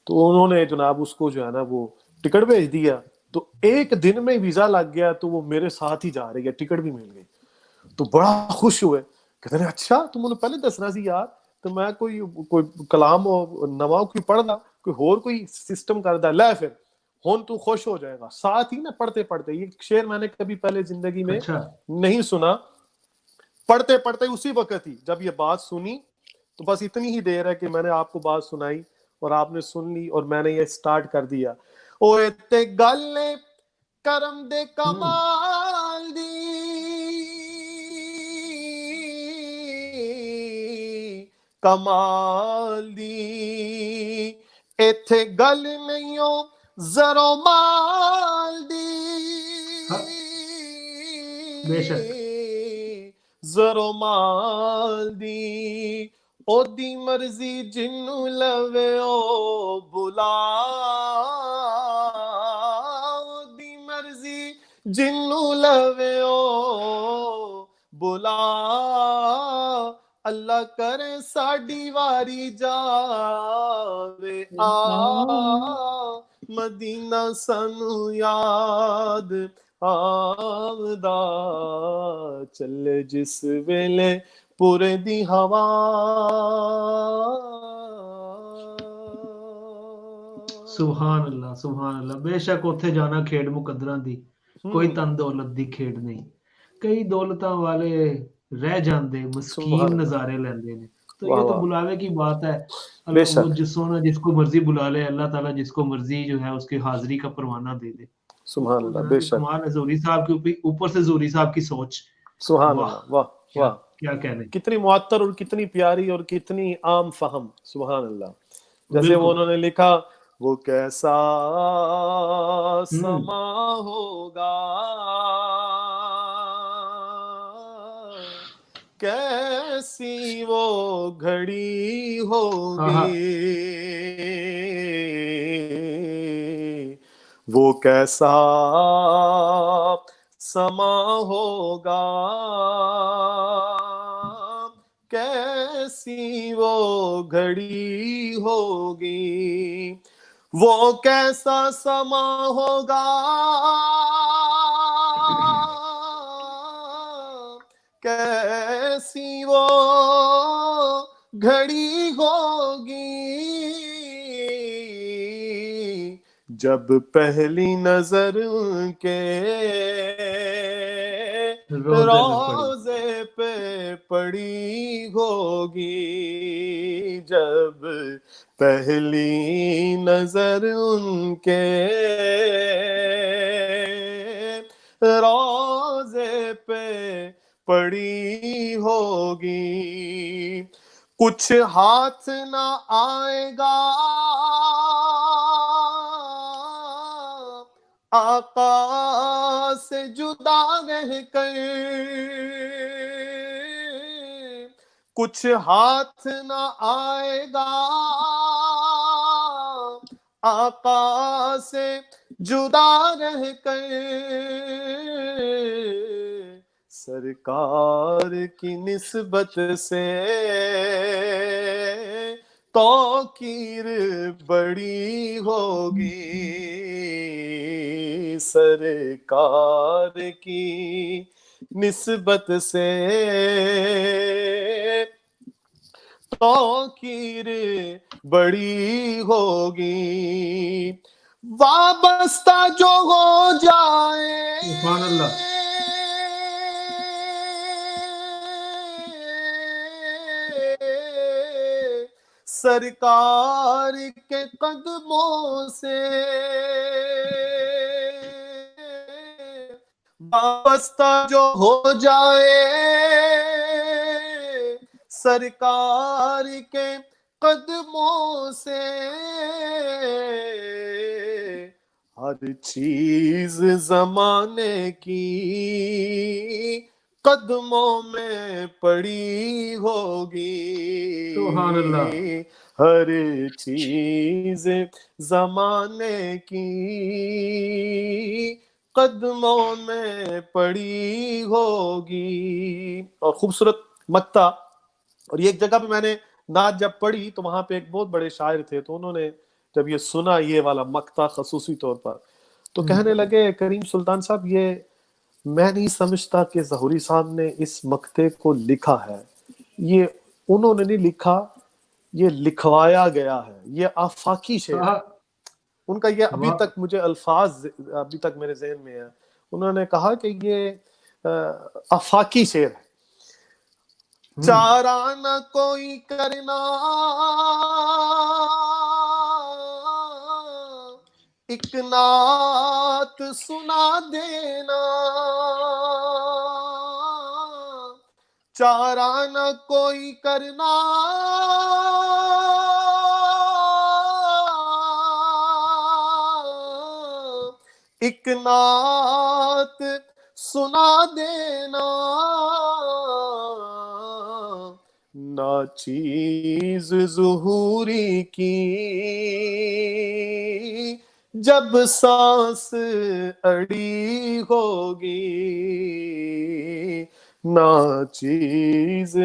تو انہوں نے جناب اس کو جو ہے نا وہ ٹکٹ بھیج دیا، تو ایک دن میں ویزا لگ گیا، تو وہ میرے ساتھ ہی جا رہی ہے، ٹکٹ بھی مل گئی، تو بڑا خوش ہوئے، کہتے ہیں اچھا تم انہوں پہلے دسنا سی یار، تو میں کوئی کلام نواں کوئی پڑھدا کوئی ہور کوئی سسٹم کردا لے پھر ہون تو خوش ہو جائے گا۔ ساتھ ہی نا پڑھتے پڑھتے، یہ شعر میں نے کبھی پہلے زندگی میں نہیں سنا، پڑھتے پڑھتے اسی وقت ہی جب یہ بات سنی تو بس اتنی ہی دیر ہے کہ میں نے آپ کو بات سنائی اور آپ نے سن لی اور میں نے یہ سٹارٹ کر دیا، اوے تے گل کرم دے کمال دی کمال دی ایتھے گل نہیں ہو زرو مال دی بے شک زرو مال دی او دی مرضی جنوں لوے او بلا او دی مرضی جنوں لوے او بلا اللہ کرے ساڈی واری جاوے آ مدینہ سانو یاد آمدا چلے جس ویلے پورے دی ہوا سبحان اللہ سبحان اللہ۔ بے شک اتھے جانا کھیڈ مقدراں دی، کوئی تن دولت دی کھیڈ نہیں، کئی دولتاں والے رہ جاندے مسکین سبحان اللہ، نظارے لیندے نے، تو واہ یہ تو واہ، بلاوے کی بات ہے۔ بے اللہ وہ شک، جس کو مرضی بلا لے، اللہ تعالیٰ جس کو مرضی جو ہے اس کی حاضری کا پروانہ دے دے۔ سبحان تو اللہ، جناب بے شک، کمال ہے زوری صاحب کے اوپر سے زوری صاحب کی سوچ، سبحان واہ، اللہ، واہ کیا واہ، کیا کہنے۔ کتنی معطر اور کتنی پیاری اور کتنی عام فہم، سبحان اللہ۔ جیسے وہ بالکل انہوں نے لکھا وہ کیسا سما ہوگا کیسی وہ گھڑی ہوگی وہ کیسا سما ہوگا کیسی وہ گھڑی ہوگی وہ کیسا سما ہوگا کیسی وہ گھڑی ہوگی جب پہلی نظر کے روزے پہ پڑی ہوگی جب پہلی نظر ان کے، روزے پہ پڑی ہوگی، کچھ ہاتھ نہ آئے گا آقا سے جدا رہ کر، کچھ ہاتھ نہ آئے گا آقا سے جدا رہ کر، سرکار کی نسبت سے توقیر بڑی ہوگی، سرکار کی نسبت سے توقیر بڑی ہوگی، وابستہ جو ہو جائے سبحان اللہ، سرکار کے قدموں سے، وابستہ جو ہو جائے سرکار کے قدموں سے، ہر چیز زمانے کی قدموں میں پڑی ہوگی، سبحان اللہ، ہر چیز زمانے کی قدموں میں پڑی ہوگی۔ اور خوبصورت مقطع، اور یہ ایک جگہ پہ میں نے نعت جب پڑھی تو وہاں پہ ایک بہت بڑے شاعر تھے، تو انہوں نے جب یہ سنا یہ والا مقطع خصوصی طور پر، تو کہنے لگے کریم سلطان صاحب یہ میں نہیں سمجھتا کہ ظہوری صاحب نے اس مقطع کو لکھا ہے، یہ انہوں نے نہیں لکھا، یہ لکھوایا گیا ہے، یہ آفاقی شعر ہے۔ ان کا یہ ابھی تک مجھے الفاظ ابھی تک میرے ذہن میں ہے، انہوں نے کہا کہ یہ آفاقی شعر ہے۔ چارہ نہ کوئی کرنا ایک نعت سنا دینا، چارہ نہ کوئی کرنا ایک نعت سنا دینا، ناچیز ظہوری کی جب سانس اڑی ہوگی، ناچیز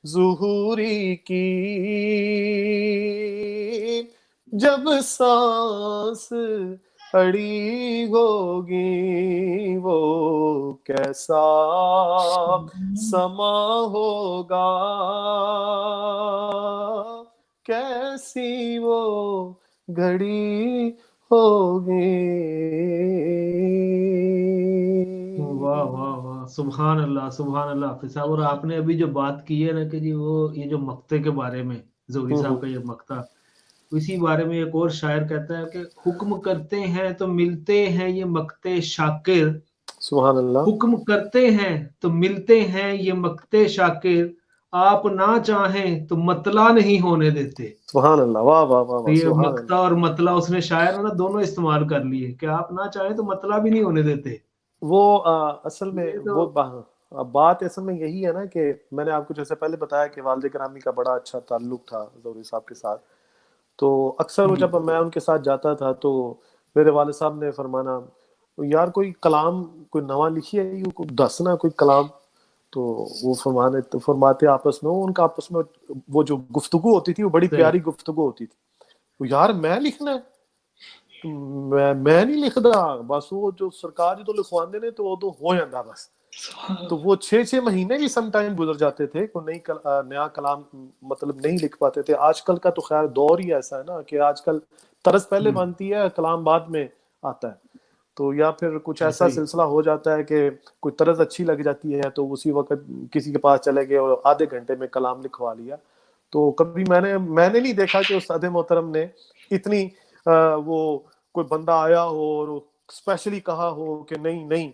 ظہوری کی جب سانس اڑی ہوگی، وہ کیسا سما ہوگا، کیسی وہ گھڑی ہوگی۔ واہ واہ واہ، سبحان اللہ سبحان اللہ۔ حافظ صاحب، اور آپ نے ابھی جو بات کی ہے نا کہ جی وہ یہ جو مقطع کے بارے میں، ظہوری صاحب کا یہ مقطع، اسی بارے میں ایک اور شاعر کہتا ہے کہ حکم کرتے ہیں تو ملتے ہیں یہ مقطع شاکر، سبحان اللہ، حکم کرتے ہیں تو ملتے ہیں یہ مقطع شاکر، آپ نہ چاہیں تو مطلع نہیں ہونے دیتے۔ سبحان اللہ، واہ واہ واہ تو واہ، یہ سبحان مقطع اللہ۔ اور مطلع اس نے شاعر نے دونوں استعمال کر لیے کہ آپ نہ چاہیں تو مطلع بھی نہیں ہونے دیتے۔ وہ اصل میں یہ تو وہ بات اصل میں یہی ہے نا کہ میں نے آپ کو جیسے پہلے بتایا کہ والد گرامی کا بڑا اچھا تعلق تھا ظہوری صاحب کے ساتھ، تو اکثر وہ جب میں ان کے ساتھ جاتا تھا تو میرے والد صاحب نے فرمانا یار کوئی کلام کوئی نواں لکھی ہے کوئی دسنا کوئی کلام، تو وہ فرماتے آپس میں، ان کا آپس میں وہ جو گفتگو ہوتی تھی وہ بڑی پیاری گفتگو ہوتی تھی، وہ یار میں لکھنا ہے میں نہیں لکھدا، بس وہ جو سرکار جو لکھواندے نے تو وہ تو ہو جاتا بس۔ تو وہ 6 مہینے بھی سم ٹائم گزر جاتے تھے، کوئی نیا کلام مطلب نہیں لکھ پاتے تھے۔ آج کل کا تو خیر دور ہی ایسا ہے نا کہ آج کل طرز پہلے بنتی ہے، کلام بعد میں آتا ہے۔ تو یا پھر کچھ ایسا سلسلہ ہو جاتا ہے کہ کوئی طرز اچھی لگ جاتی ہے تو اسی وقت کسی کے پاس چلے گئے اور آدھے گھنٹے میں کلام لکھوا لیا. تو کبھی میں نے نہیں دیکھا کہ استاد محترم نے اتنی وہ کوئی بندہ آیا ہو اور اسپیشلی کہا ہو کہ نہیں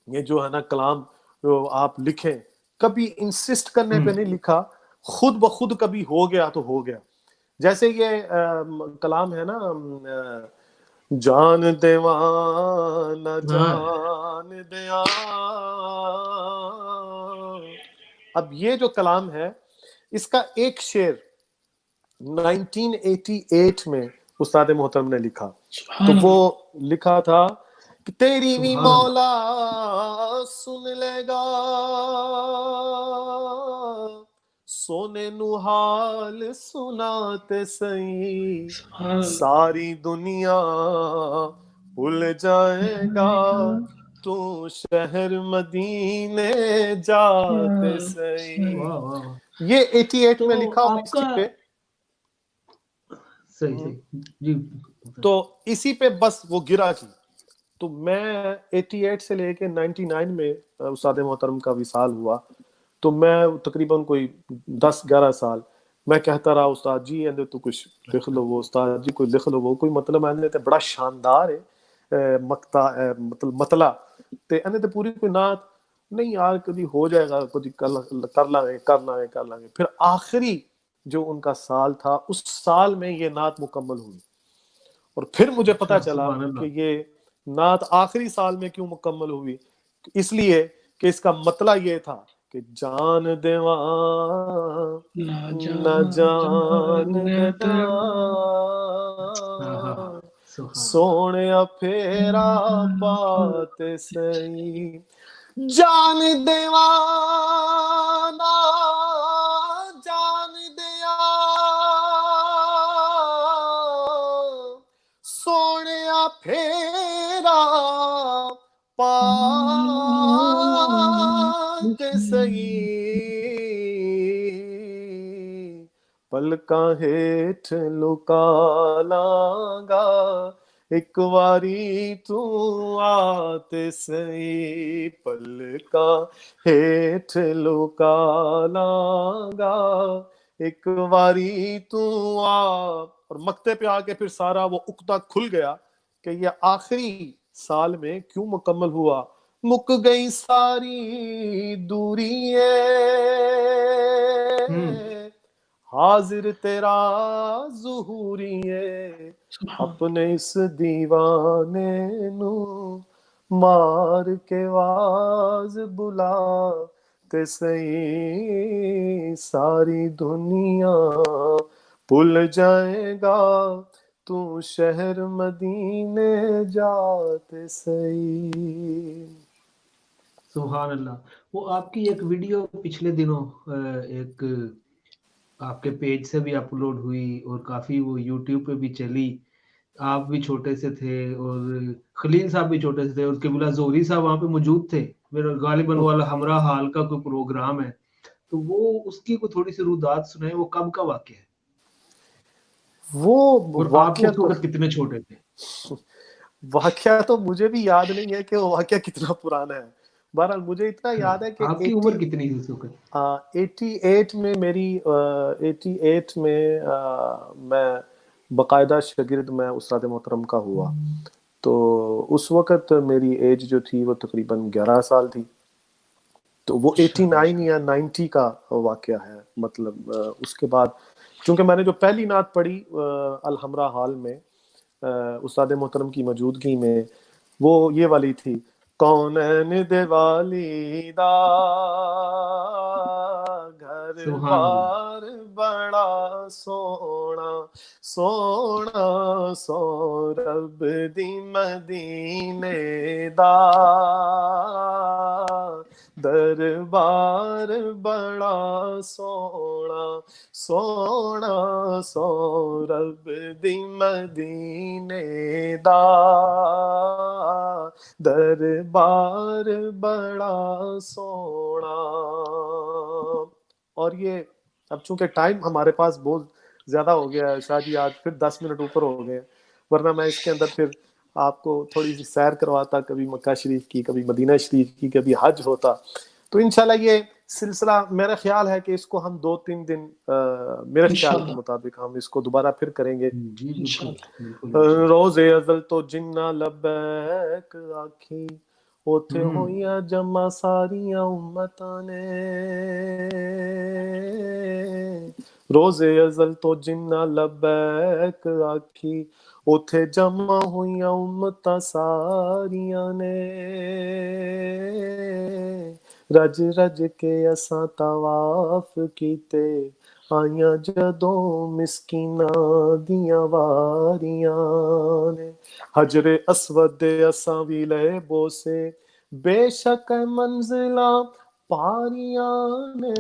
یہ جو ہے نا کلام جو آپ لکھیں. کبھی انسسٹ کرنے پہ نہیں لکھا, خود بخود کبھی ہو گیا تو ہو گیا. جیسے یہ کلام ہے نا, جان دیوانہ جان دیا. اب یہ جو کلام ہے اس کا ایک شعر 1988 میں استاد محترم نے لکھا. تو وہ لکھا تھا کہ تیری بھی مولا سن لے گا, سونے نو حال سناتے سہی, ساری دنیا بھول جائے گا, تو شہر مدینے جاتے سہی. یہ 88 میں لکھا اور اسی پہ جی تو اسی پہ بس وہ گرا کی. تو میں 88 سے لے کے 99 میں استاد محترم کا وصال ہوا, تو میں تقریباً کوئی 10-11 سال میں کہتا رہا استاد جی اندر تو کچھ لکھ لو, وہ استاد جی کوئی لکھ لو, وہ کوئی مطلب آنے تے بڑا شاندار ہے مقطع مطلع تے اندر تے پوری کوئی نعت نہیں یار, کبھی ہو جائے گا, کبھی کر لیں گے. پھر آخری جو ان کا سال تھا اس سال میں یہ نعت مکمل ہوئی, اور پھر مجھے پتا چلا کہ یہ نعت آخری سال میں کیوں مکمل ہوئی. اس لیے کہ اس کا مطلع یہ تھا کہ جان دیوان نہ جان دیا, سونے پھیرا بات سہی. جان دیوانا جان دیا, سونے پھیرا پات سہی. پلکاں ہیٹھ لکا لاں گا, ایک واری تو آتے سہی. پلکاں ہیٹھ لکا لاں گا, ایک واری تو آ. اور مقطع پہ آ کے پھر سارا وہ عقدہ کھل گیا کہ یہ آخری سال میں کیوں مکمل ہوا. مک گئی ساری دوری حاضر تیرا ظہوری ہے, اپنے اس دیوانے نو مار کے واز بلا تے سہی. ساری دنیا بھول جائے گا, تو شہر مدینے جاتے سہی. سبحان اللہ. وہ آپ کی ایک ویڈیو پچھلے دنوں ایک آپ کے پیج سے بھی اپلوڈ ہوئی اور کافی وہ یوٹیوب پہ بھی چلی. آپ بھی چھوٹے سے تھے اور خلیل صاحب بھی چھوٹے سے تھے, اور قبلہ زہری صاحب وہاں پہ موجود تھے. میرا غالباً والا ہمراہ حال کا کوئی پروگرام ہے, تو وہ اس کی کوئی تھوڑی سی رودات سنائیں. وہ کب کا واقعہ ہے؟ وہ اور آپ واقعہ اس وقت کتنے چھوٹے تھے؟ واقعہ تو مجھے بھی یاد نہیں ہے کہ وہ واقعہ کتنا پرانا ہے. بہرحال مجھے اتنا یاد ہے کہ آپ کی عمر کتنی تھی اس وقت؟ 88 میں میری 88 میں میں باقاعدہ شاگرد میں استاد محترم کا ہوا. تو اس وقت میری ایج جو تھی وہ تقریباً 11 سال تھی. تو وہ 89 یا 90 کا واقعہ ہے. مطلب اس کے بعد چونکہ میں نے جو پہلی نعت پڑھی الحمراء ہال میں استاد محترم کی موجودگی میں, وہ یہ والی تھی, کونین دے والی دا گھر بار بڑا سونا سونا, سو رب دی مدینے دا دربار بڑا سونا سونا, سو رب دی مدینے دا دربار بڑا سونا. اور یہ اب چونکہ ٹائم ہمارے پاس بہت زیادہ ہو گیا ہے شاہ جی, آج پھر 10 منٹ اوپر ہو گئے, ورنہ میں اس کے اندر پھر آپ کو تھوڑی سی سیر کرواتا، کبھی مکہ شریف کی، کبھی مدینہ شریف کی، کبھی حج ہوتا. تو انشاءاللہ یہ سلسلہ میرا خیال ہے کہ اس کو ہم 2-3 دن میرے خیال کے مطابق ہم اس کو دوبارہ پھر کریں گے. جی بالکل بالکل. روز ازل تو جنہ لبیک آکھی، اوتھے ہوئیاں جمع ساریاں امتاں نے. روز ازل تو جنہ لبیک آکھی، اوتھے جمع ہوئیاں امتاں ساریاں نے. رج رج کے اساں طواف کیتے، آئیاں جدوں مسکیناں دیاں واریاں نے. حجر اسود دے اساں وی لے بوسے، بے شک منزلاں پاریاں نے.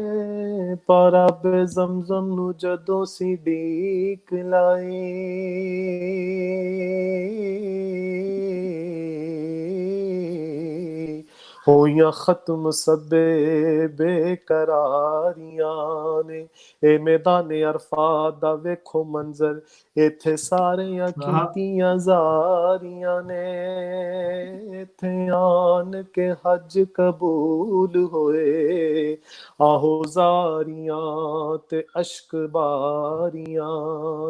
پر اب زمزم نو جدوں سی ڈیک لائی، ہوئیاں ختم سبے بے قراریاں نے. اے میدان عرفات دا ویکھو منظر، ایتھے ساریاں کیتیاں زاریاں نے. ایتھے آن کے حج قبول ہوئے، آہو زاریاں تے اشک باریاں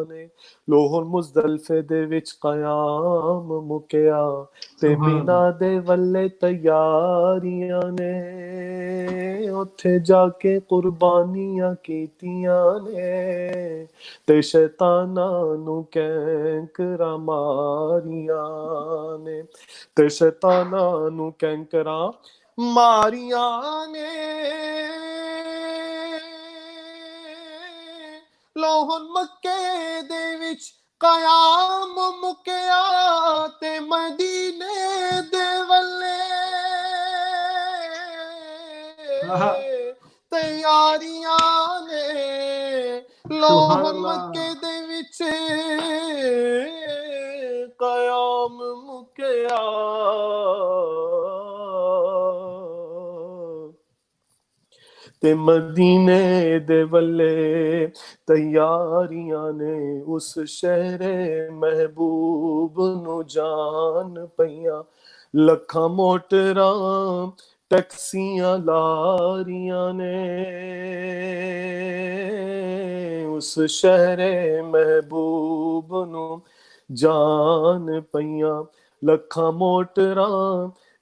نے. لوح مزدلفے دے وچ قیام مکیا، تے مینا دے ولے تیاریاں نے. اوتھے جا کے قربانیاں کیتیاں نے، تے شیطاناں نو کینکراں ماریاں نے. تے شیطاناں نو کینکراں ماریاں نے. لوح مکے دے وچ قیام مکیا، تے مدینے دے ولے تیاریاں نے. لوح مکے دے وچ قیام مکیا، تے مدینے دے ولے تیاریاں نے. اس شہر محبوب نو جان پیاں، لکھاں موٹراں ٹیکسیاں لاریاں نے. اس شہر محبوب نو جان پیاں، لکھاں موٹراں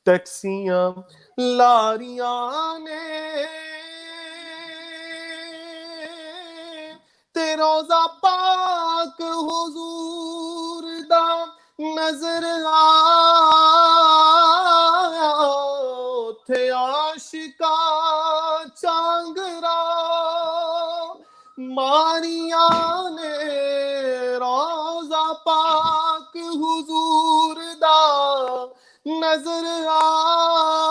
ٹیکسیاں لاریاں نے. تے روزہ پاک حضور دا نظر آیا، اوتھے عاشقاں چانگرا ماریاں نے. روزہ پاک حضور دا نظر آیا،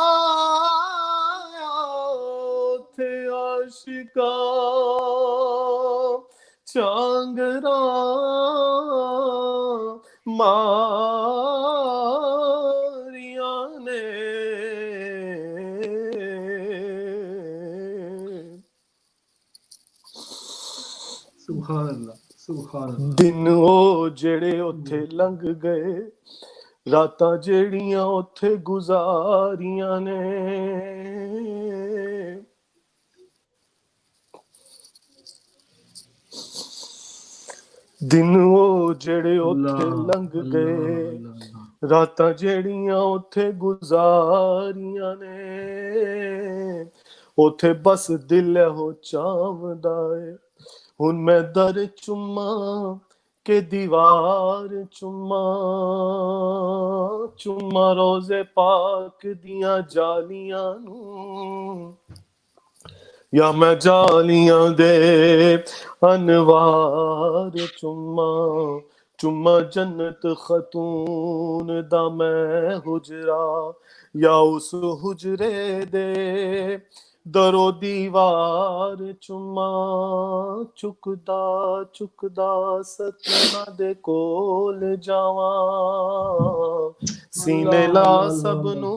اوتھے عاشقاں چانگرا ماریاں نے. سبحان اللہ سبحان اللہ. دن او جڑے اوتھے لنگ گئے، راتاں جیڑیاں اوتھے گزاریاں نے. دن او جڑے اوتھے لنگ گئے، راتاں جیڑیاں اوتھے گزاریاں نے. اوتھے بس دل ہو چاوندا اے، ہن میں در چوماں کہ دیوار چوماں روزے پاک دیاں جالیاں نو، یا میں جالیاں دے انوار چوماں جنت خاتون دا میں حجرا، یا اس حجرے دے درو دیوار چکدا سکینہ دے کول جاواں، سینے لا سب نو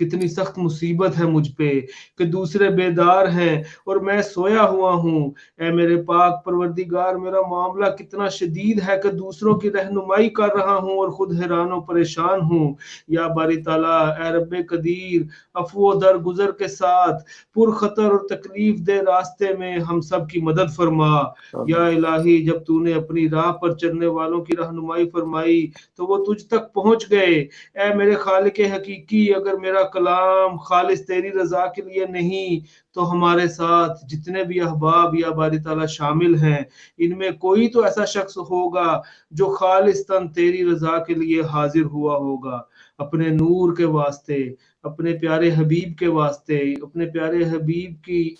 کتنی سخت مصیبت ہے مجھ پہ کہ دوسرے بیدار ہیں اور میں سویا ہوا ہوں۔ اے میرے پاک پروردگار، میرا معاملہ کتنا شدید ہے کہ دوسروں کی رہنمائی کر رہا ہوں اور خود حیران و پریشان ہوں۔ یا باری تعالیٰ، اے رب قدیر، عفو و درگزر کے ساتھ پر خطر اور تکلیف دہ راستے میں ہم سب کی مدد فرما۔ یا الہی، جب تو نے اپنی راہ پر چلنے والوں کی رہنمائی فرمائی تو وہ تجھ تک پہنچ گئے۔ اے میرے خالق حقیقی، اگر میرا کلام خالص تیری رضا کے لیے نہیں تو ہمارے ساتھ جتنے بھی احباب یا باری تعالیٰ شامل ہیں، ان میں کوئی تو ایسا شخص ہوگا جو خالصتاً تیری رضا کے لیے حاضر ہوا ہوگا۔ اپنے نور کے واسطے، اپنے پیارے حبیب کے واسطے، اپنے پیارے حبیب کی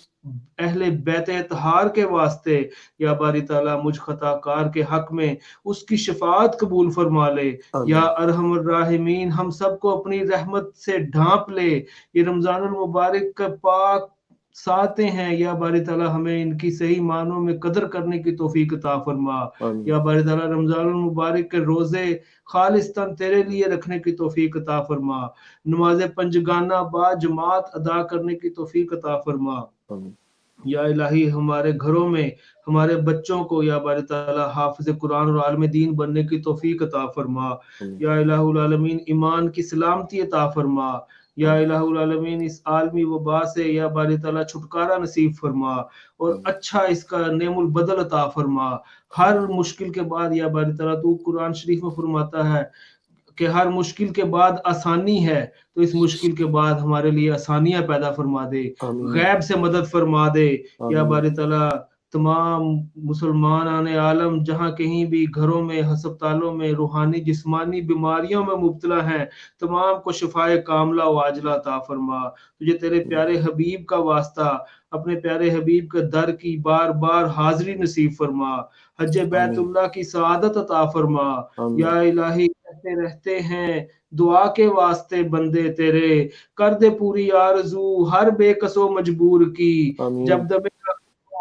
اہل بیت اطہار کے واسطے یا باری تعالیٰ مجھ خطا کار کے حق میں اس کی شفاعت قبول فرما لے۔ یا ارحم الراحمین، ہم سب کو اپنی رحمت سے ڈھانپ لے۔ یہ رمضان المبارک کا پاک ساتیں ہیں، یا باری تعالیٰ ہمیں ان کی صحیح معنوں میں قدر کرنے کی توفیق عطا فرما۔ یا باری تعالیٰ رمضان المبارک کے روزے خالصتاً تیرے لیے رکھنے کی توفیق عطا فرما۔ نماز پنجگانہ با جماعت ادا کرنے کی توفیق عطا فرما۔ یا الہی، ہمارے گھروں میں ہمارے بچوں کو یا باری تعالیٰ حافظ قرآن اور عالم دین بننے کی توفیق عطا فرما۔ یا الہ العالمین، ایمان کی سلامتی عطا فرما۔ یا الہ العالمین، اس عالمی وبا سے یا باری تعالیٰ چھٹکارا نصیب فرما اور اچھا اس کا نعم البدل عطا فرما۔ ہر مشکل کے بعد یا باری تعالیٰ تو قرآن شریف میں فرماتا ہے کہ ہر مشکل کے بعد آسانی ہے، تو اس مشکل کے بعد ہمارے لیے آسانیاں پیدا فرما دے، غیب سے مدد فرما دے۔ یا باری تعالیٰ تمام مسلمان عالم جہاں کہیں بھی گھروں میں، ہسپتالوں میں روحانی جسمانی بیماریوں میں مبتلا ہیں، تمام کو شفائے کاملہ و عاجلہ عطا فرما۔ تجھے تیرے پیارے حبیب کا واسطہ، اپنے پیارے حبیب کے در کی بار بار حاضری نصیب فرما۔ حج بیت اللہ کی سعادت عطا فرما۔ یا الہی، کہتے رہتے ہیں دعا کے واسطے بندے تیرے، کر دے پوری آرزو ہر بے کس و مجبور کی۔ جب دم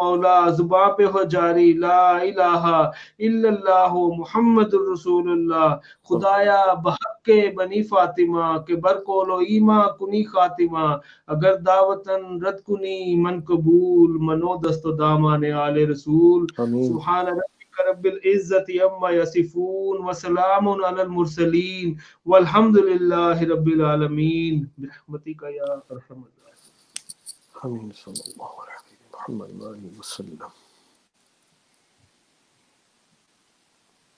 مولا زباں پہ ہو جاری لا الہ الا اللہ محمد الرسول اللہ، خدایا بحق کے بنی فاطمہ کے برکول و ایما کنی خاتمہ، اگر دعوتن رد کنی من قبول، منو دست و دامان آل رسول۔ سبحان ربک رب العزت عما یصفون وسلام علی المرسلین والحمد للہ رب العالمین برحمتک یا ارحم الراحمین۔ آمین صلی اللہ علیہ محمد وسلم۔